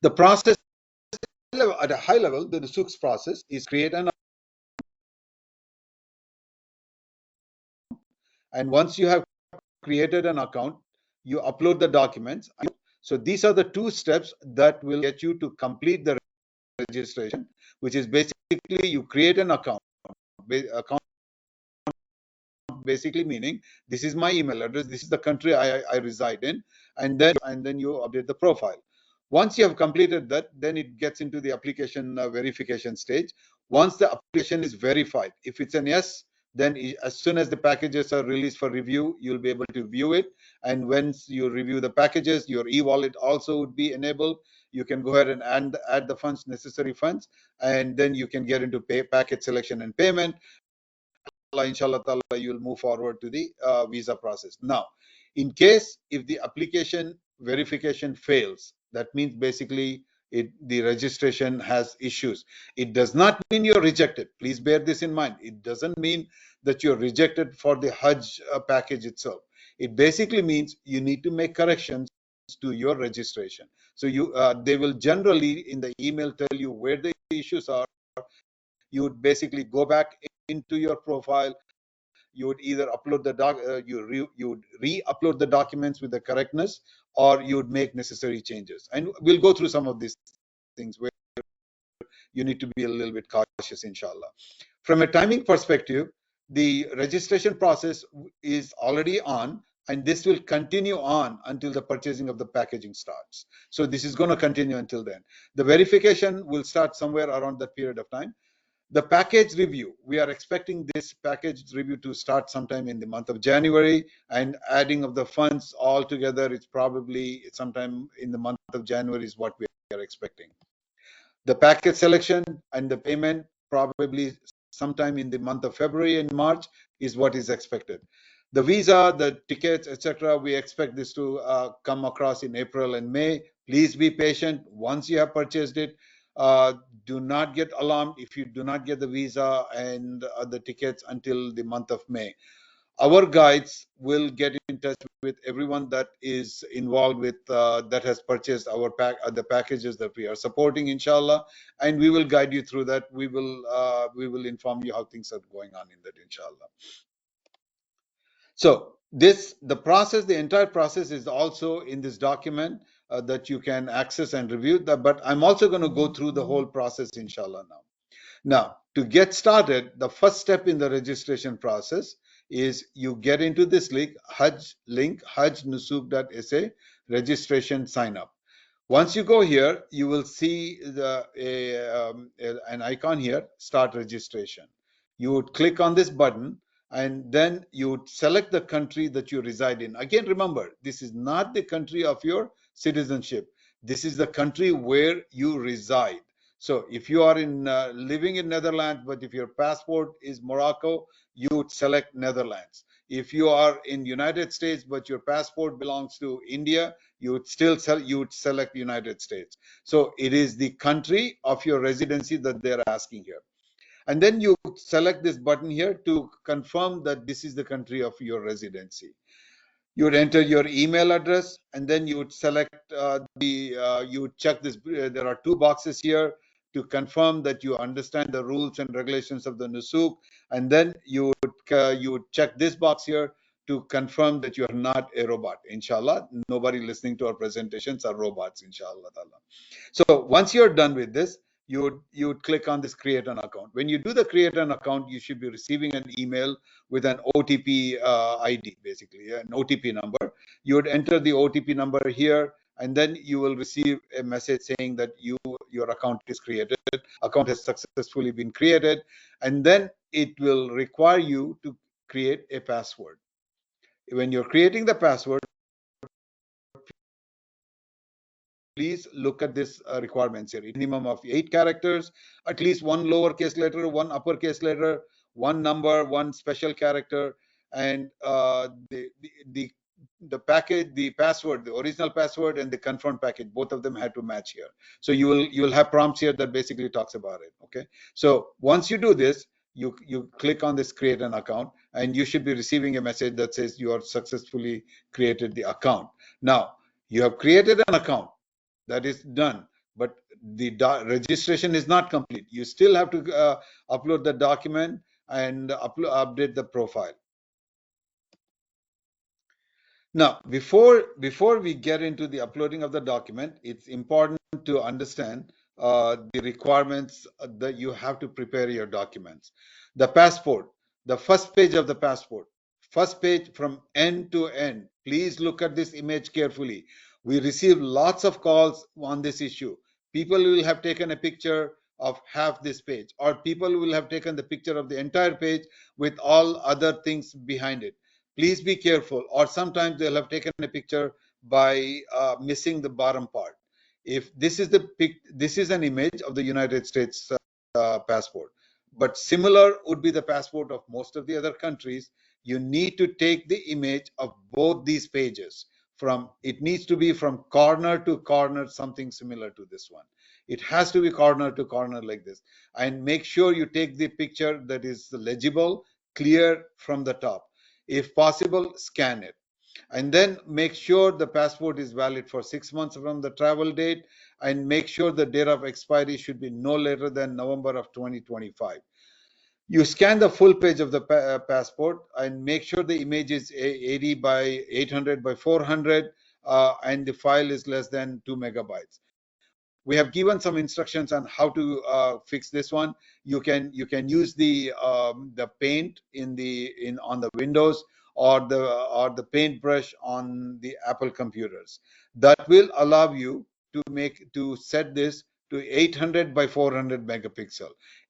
The process at a high level, the Nusuk's process is create an, and once you have created an account, you upload the documents. So these are the two steps that will get you to complete the registration, which is basically you create an account. Account basically meaning this is my email address, this is the country I reside in, and then you update the profile. Once you have completed that, then it gets into the application verification stage. Once the application is verified, if it's an yes, then as soon as the packages are released for review, you'll be able to view it. And once you review the packages, your e-wallet also would be enabled. You can go ahead and add the funds, necessary funds, and then you can get into package selection and payment. Inshallah ta'ala, you will move forward to the visa process. Now, in case if the application verification fails, that means basically the registration has issues. It does not mean you're rejected. Please bear this in mind. It doesn't mean that you're rejected for the Hajj package itself. It basically means you need to make corrections to your registration. So they will generally in the email tell you where the issues are. You would basically go back into your profile. You would either upload the you would re-upload the documents with the correctness, or you would make necessary changes. And we'll go through some of these things where you need to be a little bit cautious, inshallah. From a timing perspective, the registration process is already on, and this will continue on until the purchasing of the packaging starts. So this is going to continue until then. The verification will start somewhere around that period of time. The package review, we are expecting this package review to start sometime in the month of January, and adding of the funds all together, it's probably sometime in the month of January is what we are expecting. The package selection and the payment probably sometime in the month of February and March is what is expected. The visa, the tickets, etc., we expect this to come across in April and May. Please be patient. Once you have purchased it, do not get alarmed if you do not get the visa and the tickets until the month of May. Our guides will get in touch with everyone that is involved with that has purchased our the packages that we are supporting, inshallah, and we will guide you through that. We will inform you how things are going on in that, inshallah. So the entire process is also in this document that you can access and review that, but I'm also going to go through the whole process, inshallah, now. Now, to get started, the first step in the registration process is you get into this link, hajnusuk.sa, registration sign up. Once you go here, you will see an icon here, start registration. You would click on this button, and then you would select the country that you reside in. Again, remember, this is not the country of your citizenship. This is the country where you reside. So if you are living in Netherlands, but if your passport is Morocco, you would select Netherlands. If you are in United States, but your passport belongs to India, you would select United States. So it is the country of your residency that they're asking here. And then you select this button here to confirm that this is the country of your residency. You would enter your email address, and then you would select you would check this. There are two boxes here to confirm that you understand the rules and regulations of the Nusuk, and then you would check this box here to confirm that you are not a robot. Inshallah, nobody listening to our presentations are robots, inshallah. So once you're done with this, you would click on this create an account. When you do the create an account, you should be receiving an email with an OTP ID, basically an OTP number. You would enter the OTP number here, and then you will receive a message saying that your account is created, account has successfully been created, and then it will require you to create a password. When you're creating the password, please look at this requirements here. Minimum of 8 characters, at least 1 lowercase letter, 1 uppercase letter, 1 number, 1 special character, and the package, the password, the original password, and the confirmed package, both of them had to match here. So you will have prompts here that basically talks about it. Okay. So once you do this, you click on this create an account, and you should be receiving a message that says you have successfully created the account. Now you have created an account. That is done. but the registration is not complete. You still have to upload the document and update the profile. Now, before we get into the uploading of the document, it's important to understand the requirements that you have to prepare your documents. The passport, the first page of the passport, first page from end to end. Please look at this image carefully. We receive lots of calls on this issue. People will have taken a picture of half this page, or people will have taken the picture of the entire page with all other things behind it. Please be careful, or sometimes they'll have taken a picture by missing the bottom part. If this is this is an image of the United States passport, but similar would be the passport of most of the other countries. You need to take the image of both these pages. It needs to be from corner to corner, something similar to this one. It has to be corner to corner like this, and make sure you take the picture that is legible, clear from the top. If possible, scan it. And then make sure the passport is valid for 6 months from the travel date, and make sure the date of expiry should be no later than November of 2025. You scan the full page of the passport and make sure the image is 80 by 800 by 400 and the file is less than 2 megabytes. We have given some instructions on how to fix this one. You can use the paint on the Windows, or the paintbrush on the Apple computers. That will allow you to set this to 800 by 400 megapixel.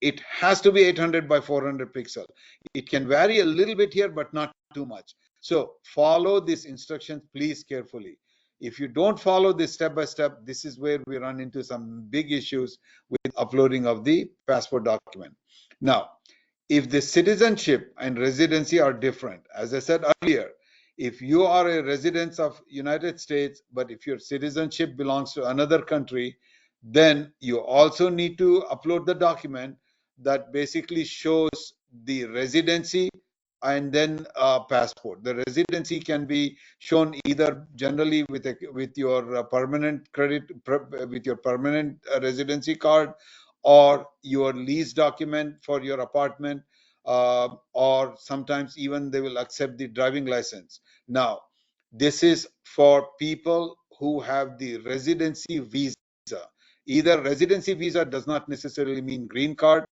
It has to be 800 by 400 pixel. It can vary a little bit here, but not too much. So follow these instructions, please, carefully. If you don't follow this step by step, this is where we run into some big issues with uploading of the passport document. Now, if the citizenship and residency are different, as I said earlier, if you are a resident of United States, but if your citizenship belongs to another country, then you also need to upload the document that basically shows the residency and then passport. The residency can be shown either generally with your permanent residency card, or your lease document for your apartment, or sometimes even they will accept the driving license. Now, this is for people who have the residency visa. Either residency visa does not necessarily mean green card.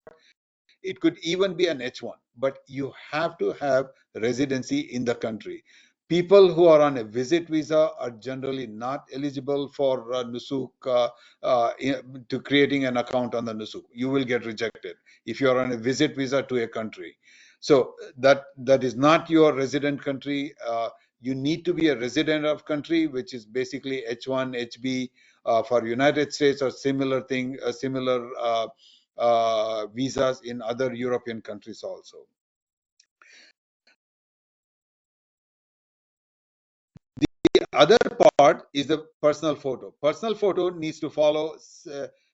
It could even be an H1, but you have to have residency in the country. People who are on a visit visa are generally not eligible for Nusuk, to creating an account on the Nusuk. You will get rejected if you are on a visit visa to a country. So that is not your resident country. You need to be a resident of country, which is basically H1, HB for United States, or similar thing, similar visas in other European countries also. The other part is the personal photo. Personal photo needs to follow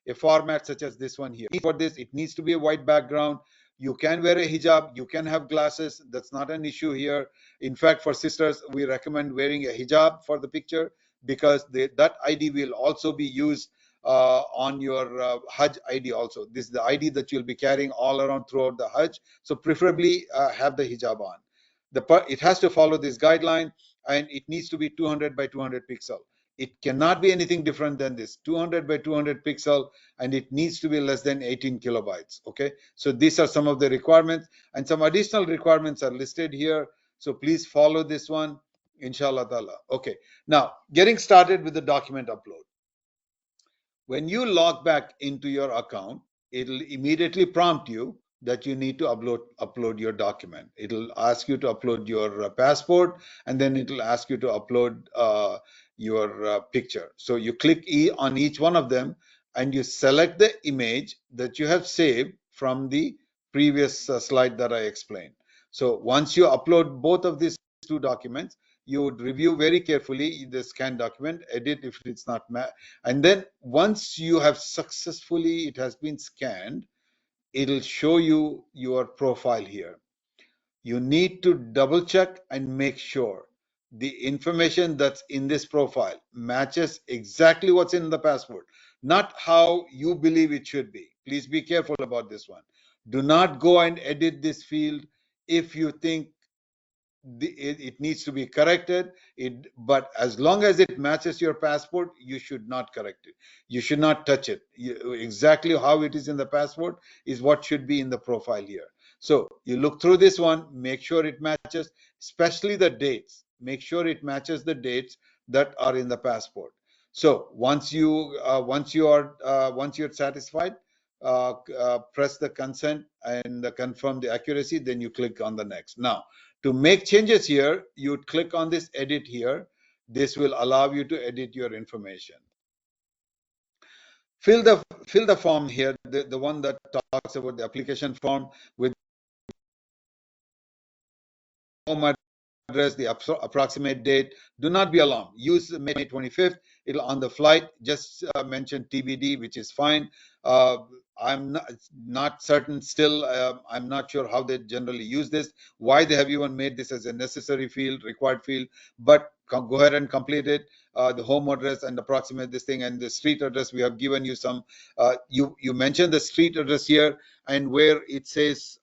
a format such as this one here. For this, it needs to be a white background. You can wear a hijab, you can have glasses, that's not an issue here. In fact, for sisters, we recommend wearing a hijab for the picture, because that ID will also be used on your Hajj ID also. This is the ID that you'll be carrying all around throughout the Hajj. So preferably have the hijab on. It has to follow this guideline, and it needs to be 200 by 200 pixel. It cannot be anything different than this, 200 by 200 pixel, and it needs to be less than 18 kilobytes. Okay, so these are some of the requirements, and some additional requirements are listed here. So please follow this one, inshallah ta'ala. Okay, now getting started with the document upload. When you log back into your account, it'll immediately prompt you that you need to upload your document. It'll ask you to upload your passport, and then it'll ask you to upload your picture. So you click on each one of them, and you select the image that you have saved from the previous slide that I explained. So once you upload both of these two documents, you would review very carefully the scanned document, edit if it's not and then once you have successfully, it has been scanned, it'll show you your profile here. You need to double check and make sure the information that's in this profile matches exactly what's in the passport. not how you believe it should be. Please be careful about this one. Do not go and edit this field if you think it needs to be corrected. But as long as it matches your passport, you should not correct it. You should not touch it. Exactly how it is in the passport is what should be in the profile here. So you look through this one, make sure it matches, especially the dates. Make sure it matches the dates that are in the passport. So once you're satisfied, press the consent and confirm the accuracy, then you click on the next. Now, to make changes here, you would click on this edit here. This will allow you to edit your information. Fill the form here, the one that talks about the application form with home address, the approximate date. Do not be alarmed. Use May 25th. It'll on the flight. Just mention TBD, which is fine. I'm not certain still. I'm not sure how they generally use this, why they have even made this as a necessary field, required field, but go ahead and complete it. The home address and approximate this thing, and the street address. We have given you some. You mentioned the street address here, and where it says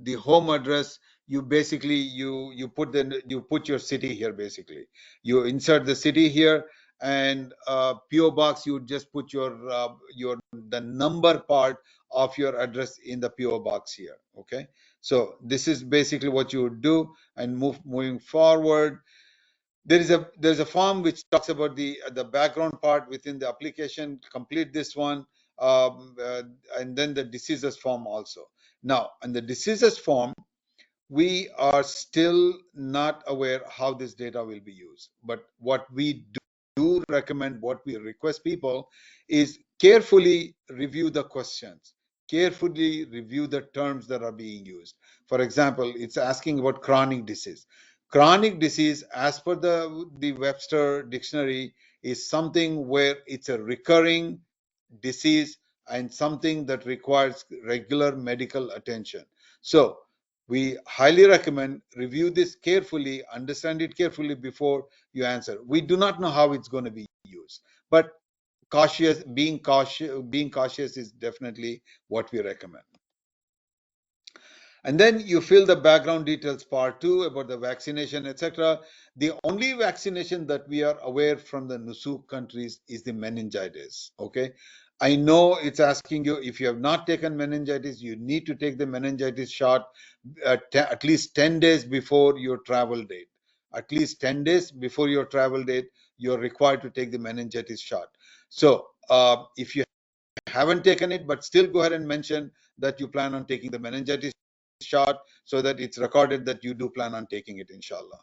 the home address, you basically you put your city here. Basically, you insert the city here, and PO box, you just put the number part of your address in the PO box here. Okay, so this is basically what you would do. And moving forward, there's a form which talks about the background part within the application. Complete this one, and then the diseases form also. Now, in the diseases form, we are still not aware how this data will be used. But what we do recommend, what we request people, is carefully review the questions, carefully review the terms that are being used. For example, it's asking about chronic disease. Chronic disease, as per the Webster dictionary, is something where it's a recurring disease and something that requires regular medical attention. So we highly recommend review this carefully, understand it carefully before you answer. We do not know how it's going to be used, but being cautious is definitely what we recommend. And then you fill the background details part 2 about the vaccination, etc. The only vaccination that we are aware from the Nusuk countries is the meningitis. Okay, I know it's asking you, if you have not taken meningitis, you need to take the meningitis shot at least 10 days before your travel date. At least 10 days before your travel date, you're required to take the meningitis shot. So if you haven't taken it, but still go ahead and mention that you plan on taking the meningitis shot, so that it's recorded that you do plan on taking it, inshallah.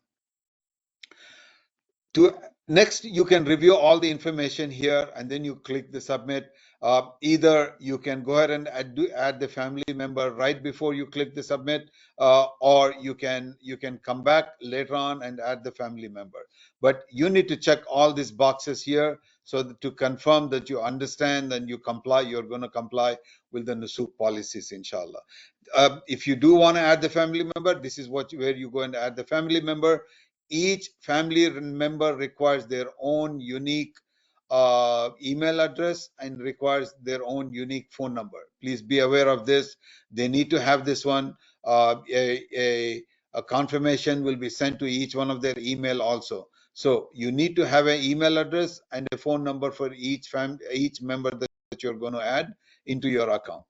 Next, you can review all the information here, and then you click the submit. Either you can go ahead and add the family member right before you click the submit, or you can come back later on and add the family member. But you need to check all these boxes here, so that to confirm that you understand and you comply, you're going to comply with the Nusuk policies, inshallah. If you do want to add the family member, this is where you go and add the family member. Each family member requires their own unique email address and requires their own unique phone number. Please be aware of this. They need to have this one. A confirmation will be sent to each one of their email also. So you need to have an email address and a phone number for each member that you're going to add into your account.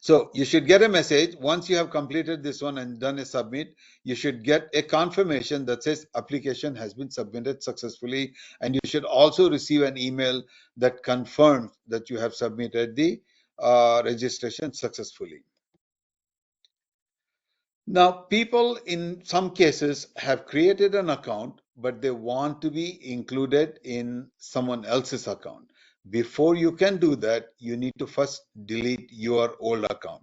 So you should get a message once you have completed this one and done a submit. You should get a confirmation that says application has been submitted successfully, and you should also receive an email that confirms that you have submitted the registration successfully. Now, people in some cases have created an account, but they want to be included in someone else's account. Before you can do that, you need to first delete your old account.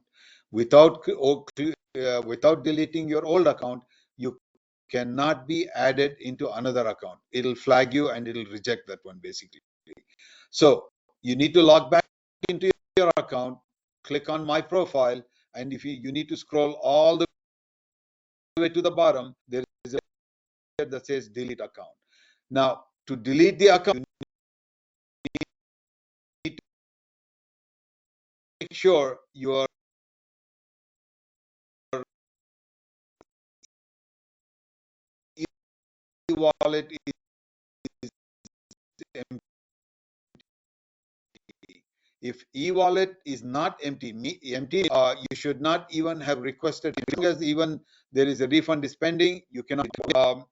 Without deleting your old account, you cannot be added into another account. It'll flag you and it'll reject that one, basically. So you need to log back into your account, click on my profile, and if you need to scroll all the way to the bottom, there is a that says delete account. Now, to delete the account, you need to make sure your e-wallet is empty. If e-wallet is not empty, you should not even have requested. As long as even there is a refund is pending, you cannot,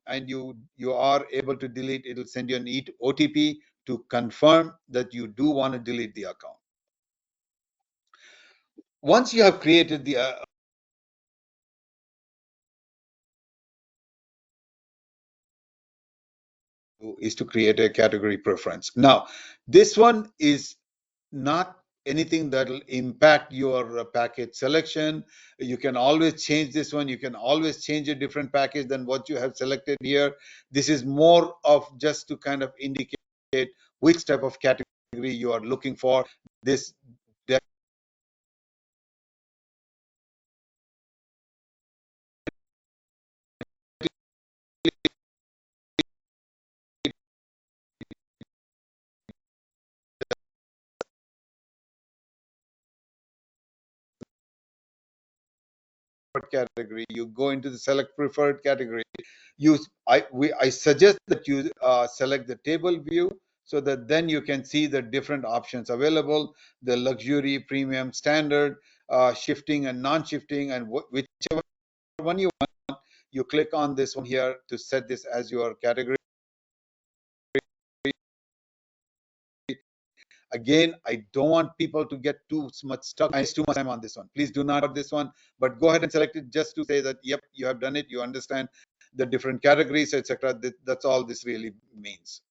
and you are able to delete. It will send you an OTP to confirm that you do want to delete the account. Once you have created the is to create a category preference. Now, this one is not anything that will impact your package selection. You can always change this one. You can always change a different package than what you have selected here. This is more of just to kind of indicate which type of category you are looking for. This category, you go into the select preferred category. I suggest that you select the table view, so that then you can see the different options available, the luxury, premium, standard, shifting and non-shifting, and whichever one you want, you click on this one here to set this as your category. Again, I don't want people to get too much stuck. I waste too much time on this one. Please do not have this one, but go ahead and select it just to say that, yep, you have done it. You understand the different categories, etc. That's all this really means.